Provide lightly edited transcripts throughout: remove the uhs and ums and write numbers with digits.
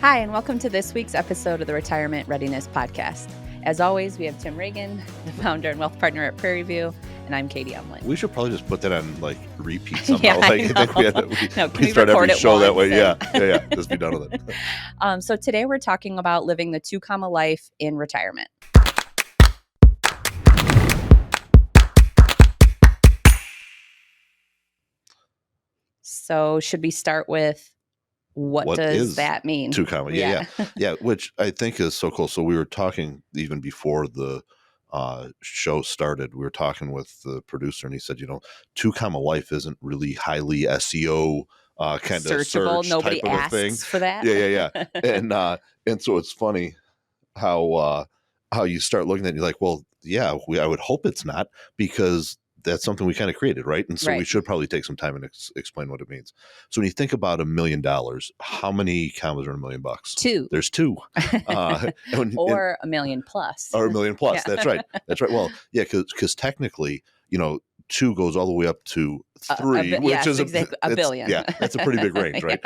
Hi, and welcome to this week's episode of the Retirement Readiness Podcast. As always, we have Tim Reagan, the founder and wealth partner at Prairie View, and I'm Katie Umlin. We should probably just put that on repeat somehow. Yeah, I think we start every show that way. Yeah. Just be done with it. So today we're talking about living the 2 comma life in retirement. So should we start with what does that mean? 2 comma? Yeah. Which I think is so cool. So we were talking even before the show started. We were talking with the producer, and he said, 2 comma life isn't really highly SEO kind of search Nobody type of a thing. For that. Yeah. And so it's funny how you start looking at it, you're like, well, yeah, I would hope it's not, because that's something we kind of created, right? And so we should probably take some time and explain what it means. So when you think about $1 million, how many commas are in $1 million? 2. There's 2. Or $1 million plus. Or $1 million plus. Yeah. That's right. Well, yeah, because technically, 2 goes all the way up to 3, which is exactly a billion. Yeah, that's a pretty big range, right?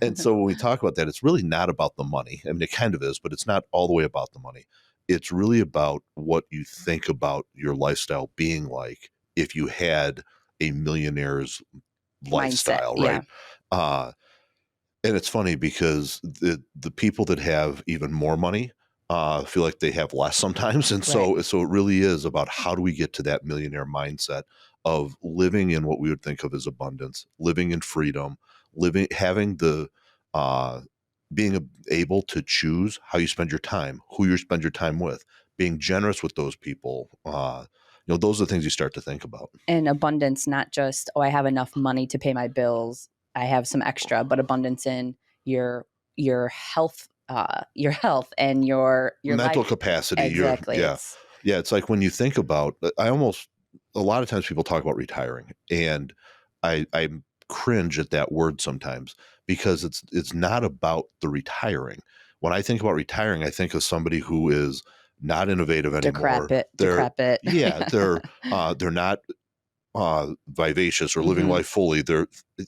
And so when we talk about that, it's really not about the money. I mean, it kind of is, but it's not all the way about the money. It's really about what you think about your lifestyle being like if you had a millionaire's lifestyle, mindset, right? And it's funny because the people that have even more money feel like they have less sometimes. And so it really is about how do we get to that millionaire mindset of living in what we would think of as abundance, living in freedom, having the being able to choose how you spend your time, who you spend your time with, being generous with those people. Those are the things you start to think about. And abundance, not just, I have enough money to pay my bills, I have some extra, but abundance in your health, and your mental life capacity. Exactly. It's like when you think about, a lot of times people talk about retiring, and I cringe at that word sometimes, because it's not about the retiring. When I think about retiring, I think of somebody who is not innovative anymore. Decrepit. Yeah, they're not vivacious or living life fully.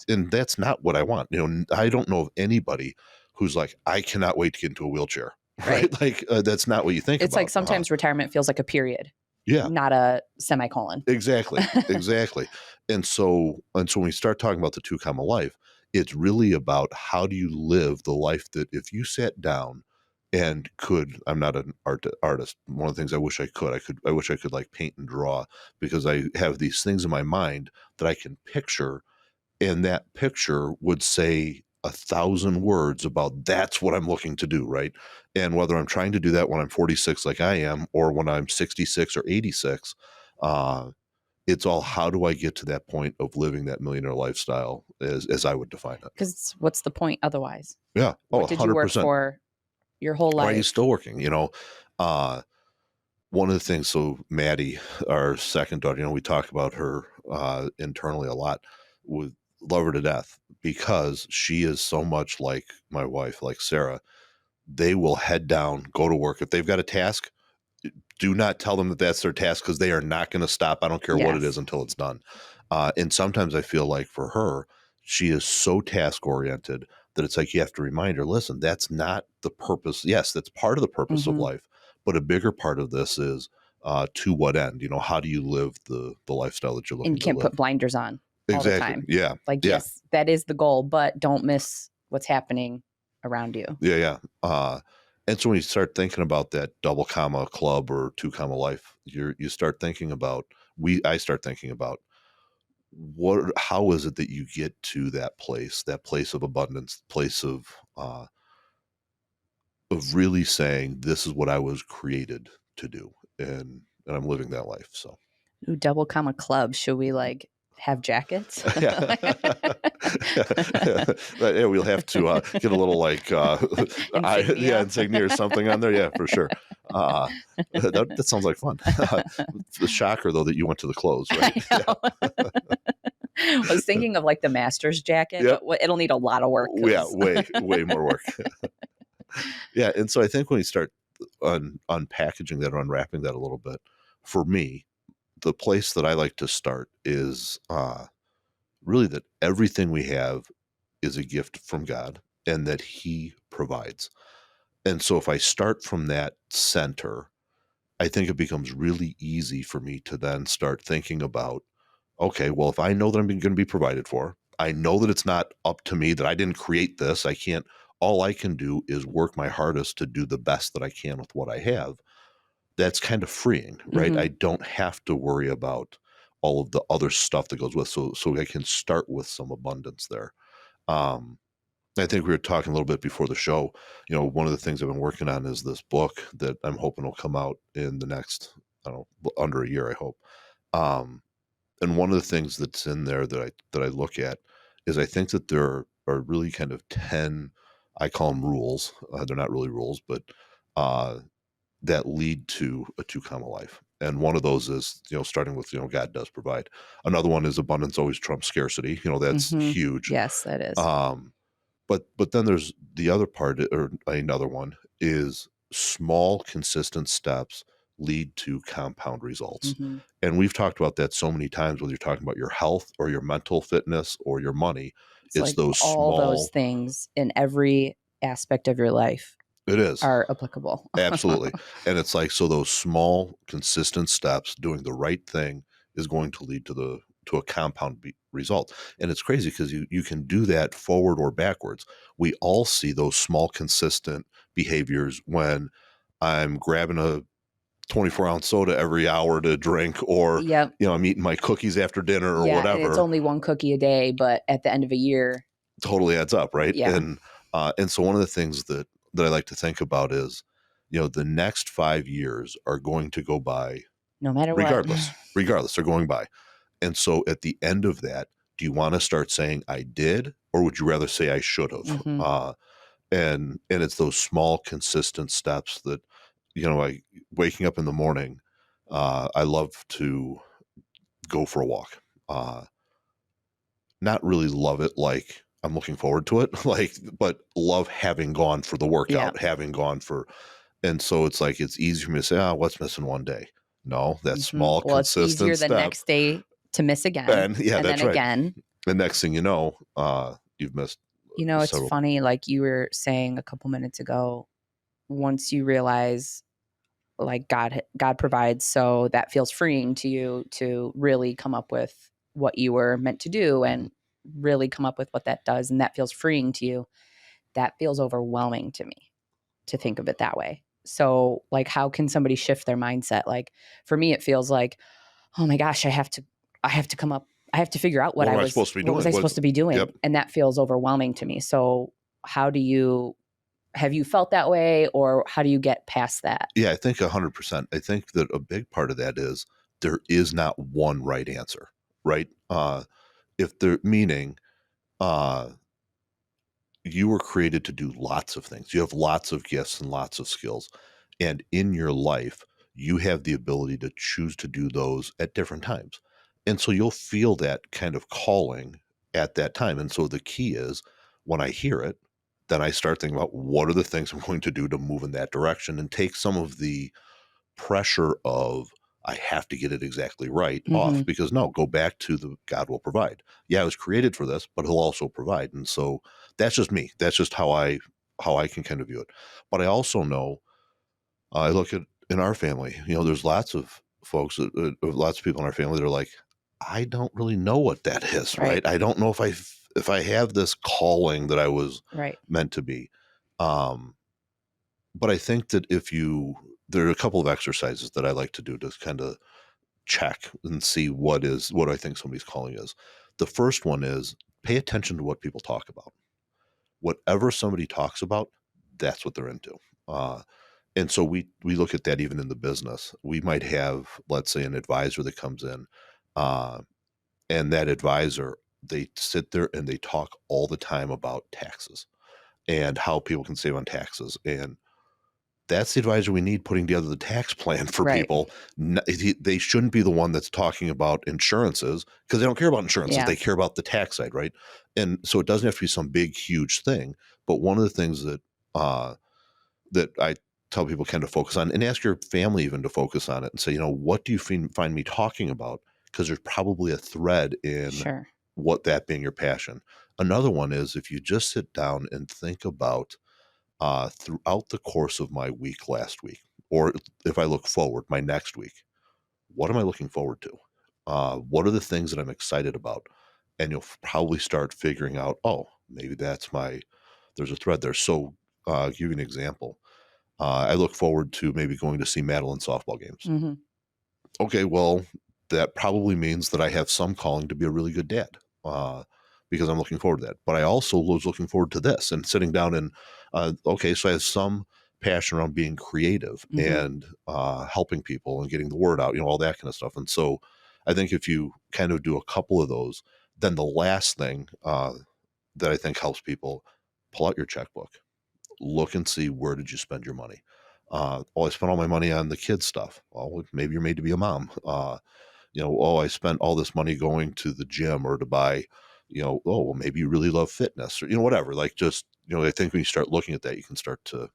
And that's not what I want. I don't know of anybody who's like, I cannot wait to get into a wheelchair. Right? Like that's not what you think. It's about. Like sometimes retirement feels like a period. Yeah. Not a semicolon. Exactly. And so when we start talking about the 2 comma life, it's really about how do you live the life that if you sat down and I'm not an artist. One of the things I wish I could like paint and draw, because I have these things in my mind that I can picture, and that picture would say 1,000 words about that's what I'm looking to do, right? And whether I'm trying to do that when I'm 46 like I am, or when I'm 66 or 86, it's all, how do I get to that point of living that millionaire lifestyle as I would define it? Because what's the point otherwise? Yeah. What did 100%. You work for your whole life? Why are you still working? One of the things, so Maddie, our second daughter, we talk about her internally a lot. Love her to death, because she is so much like my wife, like Sarah. They will head down, go to work. If they've got a task, do not tell them that that's their task, because they are not going to stop. I don't care what it is until it's done. And sometimes I feel like for her, she is so task oriented that it's like you have to remind her, listen, that's not the purpose. Yes, that's part of the purpose of life. But a bigger part of this is to what end? How do you live the lifestyle that you're looking to live? And you can't put blinders on all the time. Yeah. Yes, that is the goal, but don't miss what's happening around you. Yeah. And so when you start thinking about that double comma club or 2 comma life, you start thinking about, I start thinking about, how is it that you get to that place of abundance, place of really saying, this is what I was created to do, and I'm living that life. So, ooh, double comma club. Should we have jackets? Yeah, we'll have to get a little insignia or something on there. Yeah, for sure. That sounds like fun. The shocker, though, that you went to the clothes, right? I know. I was thinking of the master's jacket, but it'll need a lot of work. Yeah, way more work. Yeah, and so I think when we start unpackaging that or unwrapping that a little bit, for me, the place that I like to start is really that everything we have is a gift from God. and that he provides. And so if I start from that center, I think it becomes really easy for me to then start thinking about, okay, well, if I know that I'm going to be provided for, I know that it's not up to me, that I didn't create this. I can't, all I can do is work my hardest to do the best that I can with what I have. That's kind of freeing, right? Hmm. I don't have to worry about all of the other stuff that goes with. So I can start with some abundance there. Um, I think we were talking a little bit before the show. One of the things I've been working on is this book that I'm hoping will come out in the next, I don't know, under a year, I hope. Um, and one of the things that's in there that I look at is I think that there are really kind of 10, I call them rules. They're not really rules, but uh, that lead to a two comma life. And one of those is, starting with, God does provide. Another one is abundance always trumps scarcity. That's Hmm. huge. Yes, that is. Um, but then there's the other part, or another one is small, consistent steps lead to compound results. Hmm. And we've talked about that so many times, whether you're talking about your health or your mental fitness or your money. It's It's like those all those small, things in every aspect of your life it is. are applicable. Absolutely. And it's like, so those small, consistent steps doing the right thing is going to lead to a compound result. And it's crazy because you can do that forward or backwards. We all see those small, consistent behaviors when I'm grabbing a 24-ounce soda every hour to drink, or, Yep. I'm eating my cookies after dinner or Yeah, and it's whatever. only one cookie a day, but at the end of a year, Totally adds up, right? yeah, And so one of the things that I like to think about is, the next 5 years are going to go by no matter what. regardless, they're going by. And so at the end of that, do you want to start saying I did, or would you rather say I should have? Hmm. And it's those small, consistent steps that, I waking up in the morning. I love to go for a walk. Not really love it like I'm looking forward to it, like, but love having gone for the Yeah. workout, having gone for, and so it's like it's easy for me to say, "Oh, what's missing one day?" No, that Hmm. small, Well, it's easier consistent the step, next day to miss again and yeah, and then that's right. again. The next thing you know, you've missed It's several. funny, like you were saying a couple minutes ago, once you realize like God provides, so that feels freeing to you to really come up with what you were meant to do Mhm. and really come up with what that does, and that feels freeing to you. That feels overwhelming to me to think of it that way. So, like, how can somebody shift their mindset? Like, for me, it feels like, oh my gosh, I have to come up, I have to figure out What am I supposed to be what was doing? I What? supposed to be Yep. doing? And that feels overwhelming to me. So, how do you, have you felt that way, or how do you get past that? Yeah, I think 100%. I think that a big part of that is there is not one right answer, right? If they're meaning, uh, you were created to do lots of things. You have lots of gifts and lots of skills. And in your life, you have the ability to choose to do those at different times. And so you'll feel that kind of calling at that time. And so the key is when I hear it, then I start thinking about what are the things I'm going to do to move in that direction and take some of the pressure of I have to get it exactly right Hmm. off, because no, go back to the God will provide. Yeah, I was created for this, but he'll also provide. And so that's just me. That's just how I can kind of view it. But I also know, I look at in our family, there's lots of folks, lots of people in our family that are like, I don't really know what that is, Right. right? I don't know if I have this calling that I was Right. meant to be. Um, but I think that there are a couple of exercises that I like to do to kind of check and see what I think somebody's calling is. The first one is pay attention to what people talk about. Whatever somebody talks about, that's what they're into. And so we look at that even in the business. We might have, let's say, an advisor that comes in, uh, and that advisor, they sit there and they talk all the time about taxes and how people can save on taxes. And that's the advisor we need putting together the tax plan for Right. people. They shouldn't be the one that's talking about insurances, because they don't care about insurances. Yeah. They care about the tax side, right? And so it doesn't have to be some big, huge thing. But one of the things uh, that I tell people kind of focus on, and ask your family even to focus on it and say, what do you find me talking about? Because there's probably a thread in Sure. what that being your passion. Another one is if you just sit down and think about throughout the course of my week last week, or if I look forward, my next week, what am I looking forward to? What are the things that I'm excited about? And you'll probably start figuring out, oh, maybe there's a thread there. So, give you an example. I look forward to maybe going to see Madeline softball games. Hmm. Okay, well, that probably means that I have some calling to be a really good dad, because I'm looking forward to that. But I also was looking forward to this and sitting down and, okay, so I have some passion around being creative Hmm. and helping people and getting the word out, all that kind of stuff. And so I think if you kind of do a couple of those, then the last thing that I think helps people, pull out your checkbook, look and see where did you spend your money. Oh, I spent all my money on the kids stuff. Well, maybe you're made to be a mom. Oh, I spent all this money going to the gym or to buy, oh, well, maybe you really love fitness or, whatever. Like just, I think when you start looking at that, you can start to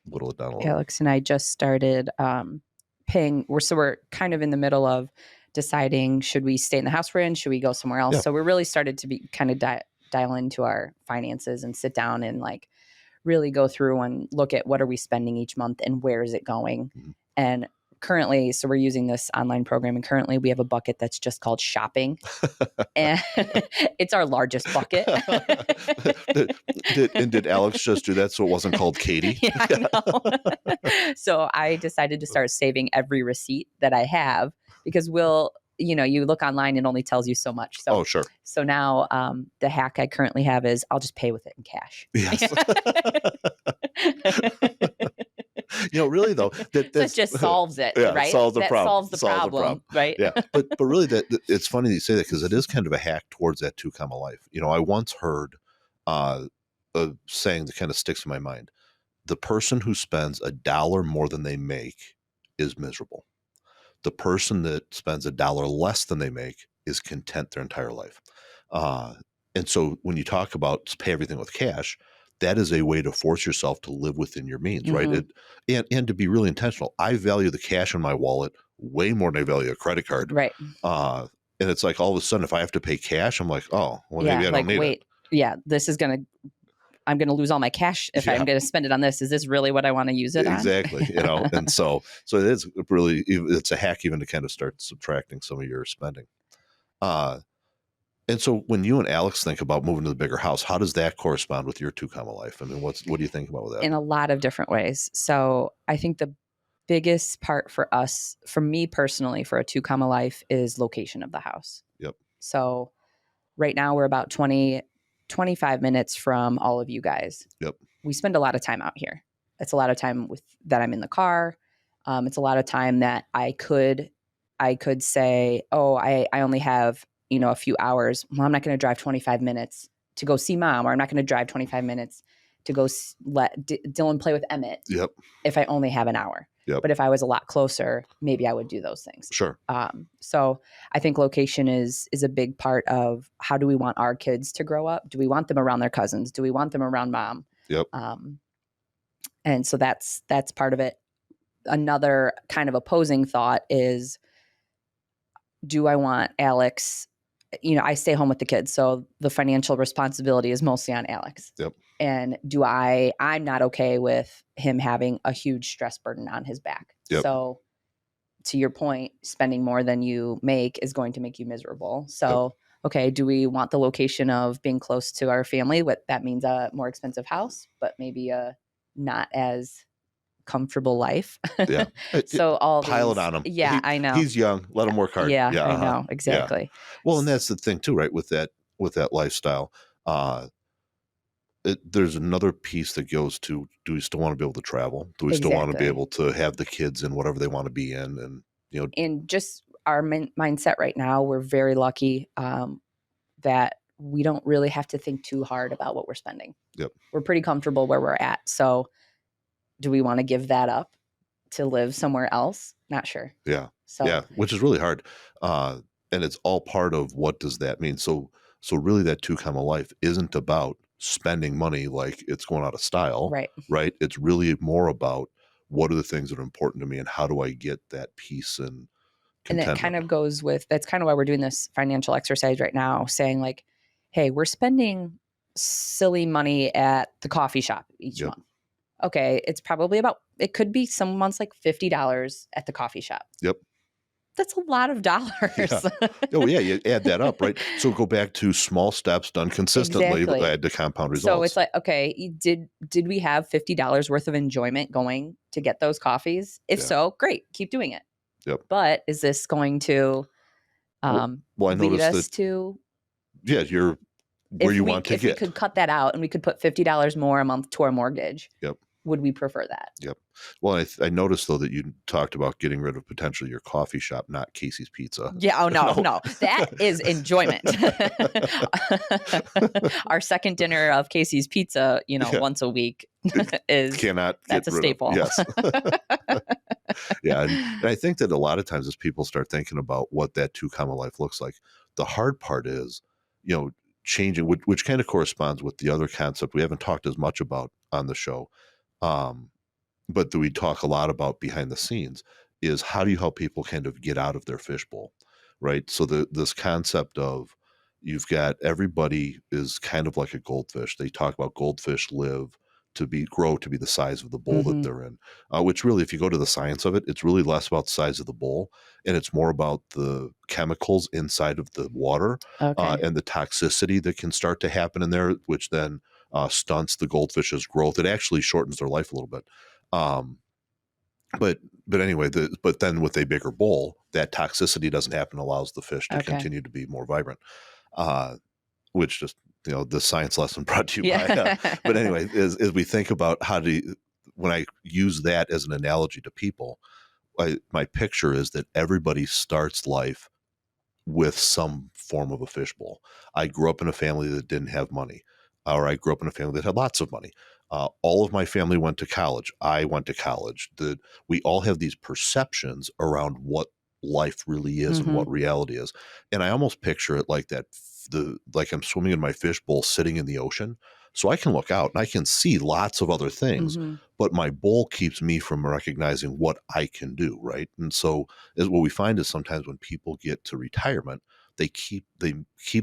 whittle it down a little. Alex and I just started paying. We're kind of in the middle of deciding, should we stay in the house we're in? Should we go somewhere else? Yeah. So we're really started to be kind of dial into our finances and sit down and like really go through and look at what are we spending each month and where is it going. Mm-hmm. And currently, so we're using this online program, and currently we have a bucket that's just called shopping. And it's our largest bucket. did Alex just do that so it wasn't called Katie? Yeah, I know. So I decided to start saving every receipt that I have, because you look online, it only tells you so much. So, Oh, sure. So now the hack I currently have is I'll just pay with it in cash. Yes. Really though, That just solves it, yeah, right? solves the That problem. solves the problem, right? Yeah, but really, that it's funny that you say that because it is kind of a hack towards that two comma life. I once heard a saying that kind of sticks in my mind: the person who spends $1 more than they make is miserable. The person that spends $1 less than they make is content their entire life. Uh, and so when you talk about pay everything with cash, that is a way to force yourself to live within your means, right? And to be really intentional. I value the cash in my wallet way more than I value a credit card. Right. And it's like all of a sudden, if I have to pay cash, I'm like, oh, well, maybe I don't need it. Yeah, I'm going to lose all my cash if I'm going to spend it on this. Is this really what I want to use it on? Exactly. And so it is really, it's a hack even to kind of start subtracting some of your spending. And so when you and Alex think about moving to the bigger house, how does that correspond with your two comma life? I mean, what do you think about with that? In a lot of different ways. So I think the biggest part for us, for me personally, for a two comma life is location of the house. Yep. So right now we're about 25 minutes from all of you guys. Yep. We spend a lot of time out here. It's a lot of time that I'm in the car. It's a lot of time that I could say, oh, I only have, a few hours. Well, I'm not going to drive 25 minutes to go see mom, or I'm not going to drive 25 minutes to go let Dylan play with Emmett. Yep. If I only have an hour. Yep. But if I was a lot closer, maybe I would do those things. Sure. So I think location is a big part of how do we want our kids to grow up? Do we want them around their cousins? Do we want them around mom? Yep. And so that's part of it. Another kind of opposing thought is, do I want Alex? I stay home with the kids, so the financial responsibility is mostly on Alex. Yep. And I'm not okay with him having a huge stress burden on his back. Yep. So to your point, spending more than you make is going to make you miserable. So, okay, do we want the location of being close to our family? What that means, a more expensive house, but maybe a not as comfortable life. Yeah. So all pile it on him. Yeah, I know. He's young. Let him work hard. Yeah, I know. Exactly. Yeah. Well, and that's the thing too, right? With that lifestyle, there's another piece that goes to, do we still want to be able to travel? Do we still want to be able to have the kids in whatever they want to be in? And, and just our mindset right now, we're very lucky that we don't really have to think too hard about what we're spending. Yep. We're pretty comfortable where we're at. So do we want to give that up to live somewhere else? Not sure. Yeah. So yeah, which is really hard. And it's all part of what does that mean? So really that two comma life isn't about spending money like it's going out of style. Right. Right. It's really more about what are the things that are important to me and how do I get that peace and contentment. And it kind of goes with, that's kind of why we're doing this financial exercise right now, saying like, hey, we're spending silly money at the coffee shop each Yep. month. Okay, it's probably it could be some months like $50 at the coffee shop. Yep. That's a lot of Yeah. dollars. Oh, yeah. You add that up, right? So go back to small steps done consistently, Exactly. add to compound So it's results. like, okay, did we have $50 worth of enjoyment going to get those coffees? If Yeah. so, great, keep doing it. Yep. But is this going to Well, I lead noticed us that, to yeah, you're where you want to if we get. could cut that out and we could put $50 more a month to our mortgage? Yep. Would we prefer that? Yep. Well, I noticed, though, that you talked about getting rid of potentially your coffee shop, not Casey's Pizza. Yeah. Oh no, No. no, that is enjoyment. Our second dinner of Casey's Pizza, Yeah. once a week Cannot get that's a rid of. staple. Yes. Yeah. And I think that a lot of times as people start thinking about what that 2 comma life looks like, the hard part is, changing, which kind of corresponds with the other concept we haven't talked as much about on the show. But that we talk a lot about behind the scenes is how do you help people kind of get out of their fishbowl, right? So this concept of you've got everybody is kind of like a goldfish. They talk about goldfish grow to be the size of the bowl that Mhm. they're in, which really, if you go to the science of it, it's really less about the size of the bowl and it's more about the chemicals inside of the water Okay. and the toxicity that can start to happen in there, which then stunts the goldfish's growth. It actually shortens their life a little bit. Um, but anyway, but then with a bigger bowl, that toxicity doesn't happen, allows the fish to Okay. continue to be more vibrant. Uh, which just, the science lesson brought to you by. Yeah. But anyway, as we think about when I use that as an analogy to people, my picture is that everybody starts life with some form of a fishbowl. I grew up in a family that didn't have money, or I grew up in a family that had lots of money. All of my family went to college. I went to college. We all have these perceptions around what life really is and Mhm. what reality is. And I almost picture it like that, like I'm swimming in my fishbowl sitting in the ocean. So I can look out and I can see lots of other things, Mhm. but my bowl keeps me from recognizing what I can do. Right. And so is what we find is sometimes when people get to retirement, they keep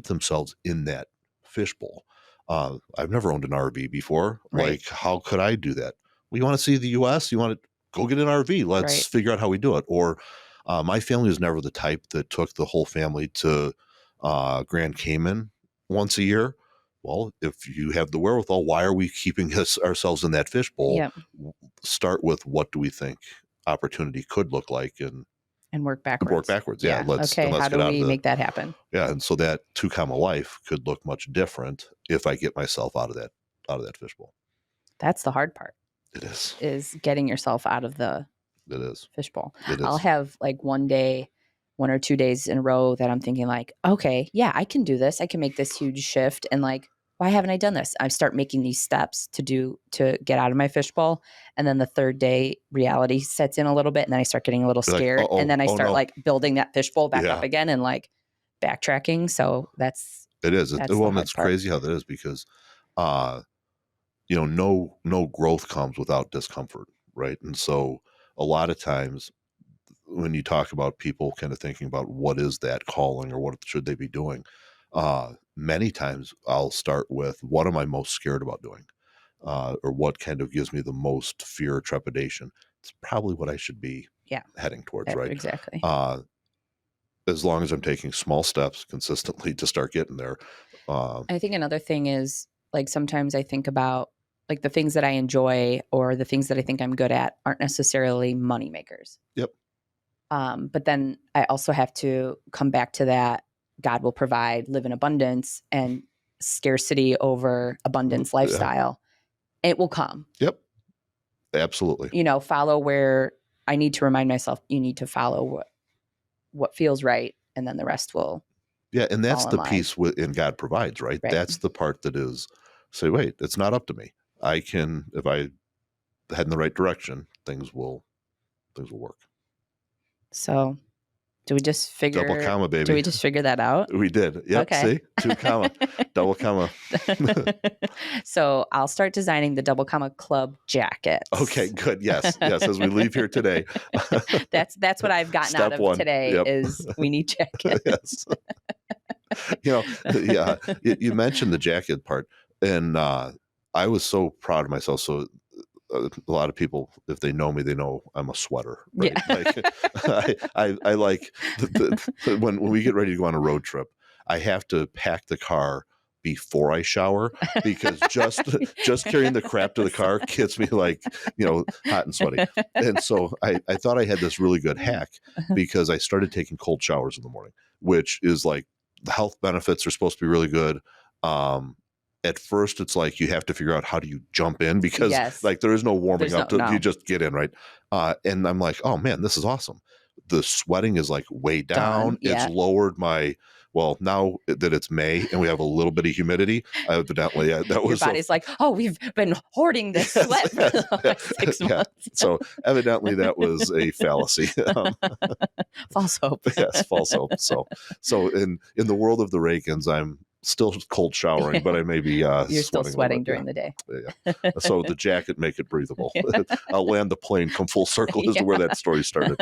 themselves in that fishbowl. I've never owned an RV before. Right. Like, how could I do that? Well, you want to see the U.S.? You want to go get an RV? Let's Right. figure out how we do it. Or my family was never the type that took the whole family to Grand Cayman once a year. Well, if you have the wherewithal, why are we keeping ourselves in that fishbowl? Yep. Start with what do we think opportunity could look like, and And work work backwards. backwards. Yeah, Yeah. let's Okay. How get do out of we the make that happen? and so that 2 comma life could look much different if I get myself out of that fishbowl. That's the hard part, It is. is getting yourself out of the It is. fishbowl. It I'll is. have like 1 or 2 days in a row that I'm thinking like, okay, yeah, I can do this. I can make this huge shift. And like, why haven't I done this? I start making these steps to get out of my fishbowl. And then the third day reality sets in a little bit. And then I start getting a little You're like, scared. And then I oh start no. like building that fishbowl back Yeah. up again and like backtracking. So It is. that's the Well, and hard it's part. crazy how that is because, uh, no growth comes without discomfort, right? And so a lot of times when you talk about people kind of thinking about what is that calling or what should they be doing, many times I'll start with what am I most scared about doing, or what kind of gives me the most fear or trepidation. It's probably what I should be Yeah. heading towards, right? Exactly. As long as I'm taking small steps consistently to start getting there. I think another thing is like sometimes I think about like the things that I enjoy or the things that I think I'm good at aren't necessarily money makers. Yep. But then I also have to come back to that God will provide, live in abundance, and scarcity over abundance Yeah. lifestyle. It will come. Yep. Absolutely. Follow where I need to remind myself you need to follow what feels right, and then the rest will Yeah, and that's fall in the line. piece in God provides, right? Right. That's the part that is say, wait, it's not up to me. I can, if I head in the right direction, things will work. So do we just figure Double comma, baby. Do we just figure that out? We did. Yep. Okay. See, 2 comma, double comma. So I'll start designing the double comma club jackets. Okay, good. Yes. As we leave here today, that's what I've gotten out Step of one. today Yep. is we need jackets. Yes. you know, yeah, you mentioned the jacket part, and I was so proud of myself. So a lot of people, if they know me, they know I'm a sweater, Yeah. right? Like I like when we get ready to go on a road trip, I have to pack the car before I shower because just carrying the crap to the So- car gets me like, hot and sweaty. And so I thought I had this really good hack because I started taking cold showers in the morning, which is like the health benefits are supposed to be really good. At first it's like you have to figure out how do you jump in because Yes. like there is no warming There's no, up to you no, just get in, right? And I'm like, oh man, this is awesome. The sweating is like way down. done. It's Yeah. lowered my, well, now that it's May and we have a little bit of humidity, evidently that Your was a body's like, oh, we've been hoarding this yes, sweat for yes, the last six yeah. months. So evidently that was a fallacy. False hope. Yes, false hope. So in the world of the Reagans, I'm still cold showering, but I may be You're still sweating a little sweating bit. during the day. Yeah. So the jacket make it breathable. I'll land the plane, come full circle as to where that story started.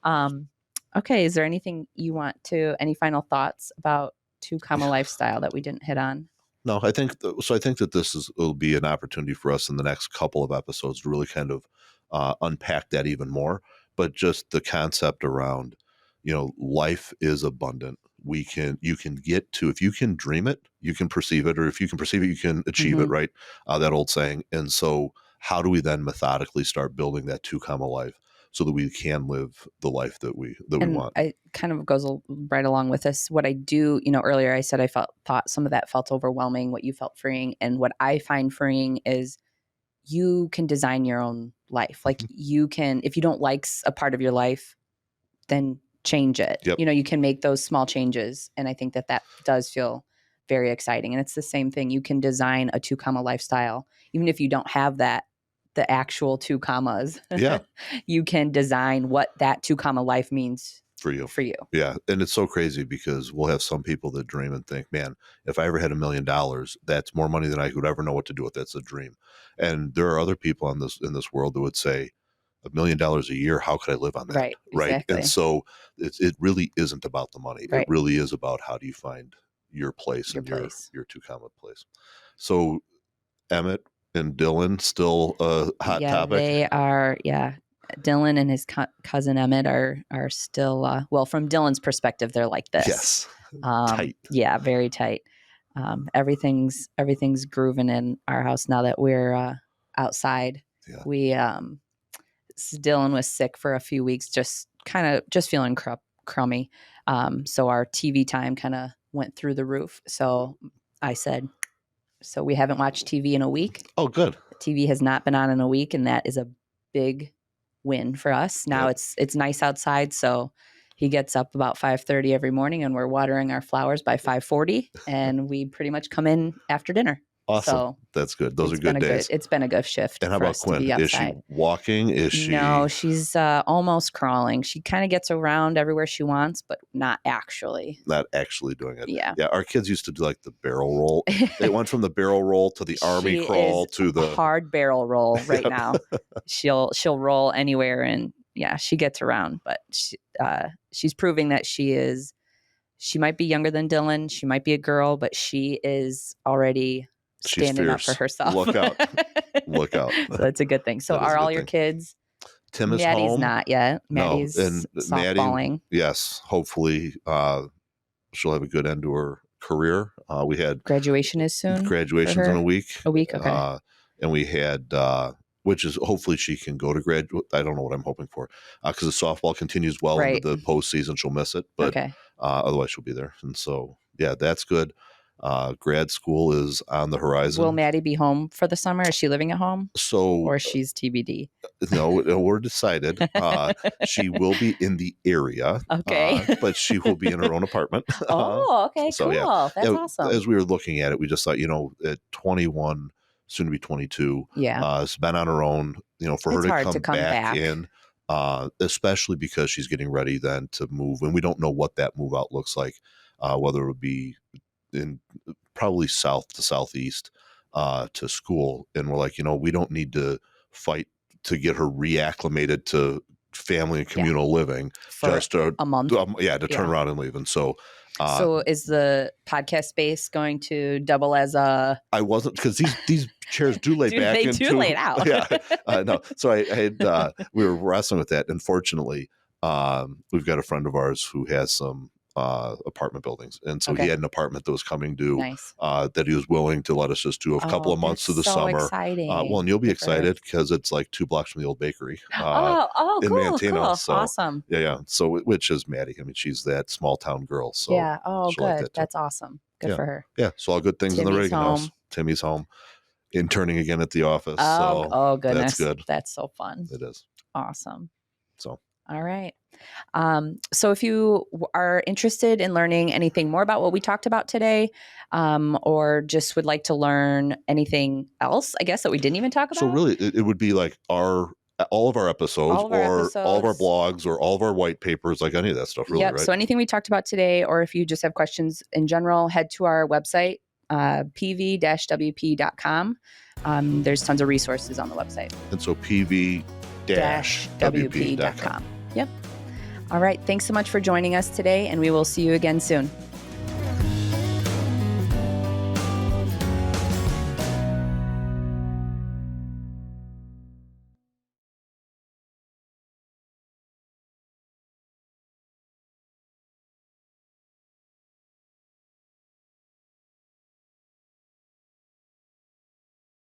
um, okay. Is there anything you want to, any final thoughts about two comma lifestyle that we didn't hit on? No, I think so. I think that will be an opportunity for us in the next couple of episodes to really kind of unpack that even more. But just the concept around, life is abundant. You can get to, if you can dream it, you can perceive it, or if you can perceive it, you can achieve it. Mhm. Right, that old saying. And so, how do we then methodically start building that two comma life so that we can live the life that we And want? it kind of goes right along with this. What I do, earlier I said I thought some of that felt overwhelming, what you felt freeing. And what I find freeing is you can design your own life. Like you can, if you don't like a part of your life, then change it. Yep. You can make those small changes. And I think that does feel very exciting. And it's the same thing. You can design a two comma lifestyle, even if you don't have the actual two commas. Yeah. You can design what that two comma life means For you. for you. Yeah. And it's so crazy because we'll have some people that dream and think, man, if I ever had $1,000,000, that's more money than I could ever know what to do with. That's a dream. And there are other people in this world that would say, $1,000,000 a year, how could I live on that? Right. Right. Exactly. And so it really isn't about the money. It Right. really is about how do you find your place Your and place. your two comma place. So Emmett and Dylan, still a hot Yeah, topic. they are. Yeah. Dylan and his cousin Emmett are still, well, from Dylan's perspective, they're like this. Yes. Tight. Yeah, very tight. Everything's grooving in our house now that we're outside. Yeah. We Dylan was sick for a few weeks, just feeling crummy. So our TV time kind of went through the roof. So I said, so we haven't watched TV in a week. Oh, good. TV has not been on in a week, and that is a big win for us. Now Yep. it's nice outside, so he gets up about 5:30 every morning, and we're watering our flowers by 5:40, and we pretty much come in after dinner. Awesome. So that's good. Those are good days. It's been a good shift And how for about us to Quinn? be Is she outside. walking? Is she? No, she's almost crawling. She kind of gets around everywhere she wants, but not actually. Not actually doing it. Yeah. Yeah. Our kids used to do like the barrel roll. They went from the barrel roll to the army She crawl is to the hard barrel roll right Yep. now. She'll roll anywhere, and yeah, she gets around. But she's proving that she might be younger than Dylan. She might be a girl, but she is already She's standing up for fierce. herself. Look out. Look out. So that's a good thing. So That is a are all good your thing. kids? Tim is Maddie's home. not yet. No. Maddie's And Maddie, softballing. yes, hopefully she'll have a good end to her career. We had Graduation is soon. graduations in a week. A week, okay. And we had, which is hopefully she can go to graduate. I don't know what I'm hoping for because the softball continues well Right. into the postseason. She'll miss it, but Okay. Otherwise she'll be there. And so, yeah, that's good. Grad school is on the horizon. Will Maddie be home for the summer? Is she living at home? So, or she's TBD? No, we're decided. She will be in the area. Okay. But she will be in her own apartment. Oh, okay, So, cool. yeah. That's awesome. As we were looking at it, we just thought, at 21, soon to be 22, Yeah. it's been on her own, for her It's to hard come, to come back. in, especially because she's getting ready then to move. And we don't know what that move out looks like, whether it would be in probably south to southeast to school. And we're like, we don't need to fight to get her reacclimated to family and communal living For just to a month. to turn around and leave. And so so is the podcast space going to double as a? I wasn't, because these chairs do lay back they into do lay it out. No. So I had we were wrestling with that. Unfortunately, we've got a friend of ours who has some apartment buildings, and so he had an apartment that was coming due that he was willing to let us just do a couple of months of the summer. Exciting. Well, and you'll be excited because it's like 2 blocks from the old bakery. In cool, Manteno. cool. So, awesome. Yeah. So which is Maddie. I mean, she's that small town girl. So yeah. Oh, good. like That's awesome. Good for her. Yeah. So all good things in the Reagan house. Timmy's home. Interning again at the office. Oh, goodness. That's good. That's so fun. It is. Awesome. So. All right. So if you are interested in learning anything more about what we talked about today, or just would like to learn anything else, I guess, that we didn't even talk about. So really, it would be like all of our episodes, all of our blogs, or all of our white papers, like any of that stuff, really, right? So anything we talked about today, or if you just have questions in general, head to our website, pv-wp.com. There's tons of resources on the website. And so pv-wp.com. Yep. All right. Thanks so much for joining us today, and we will see you again soon.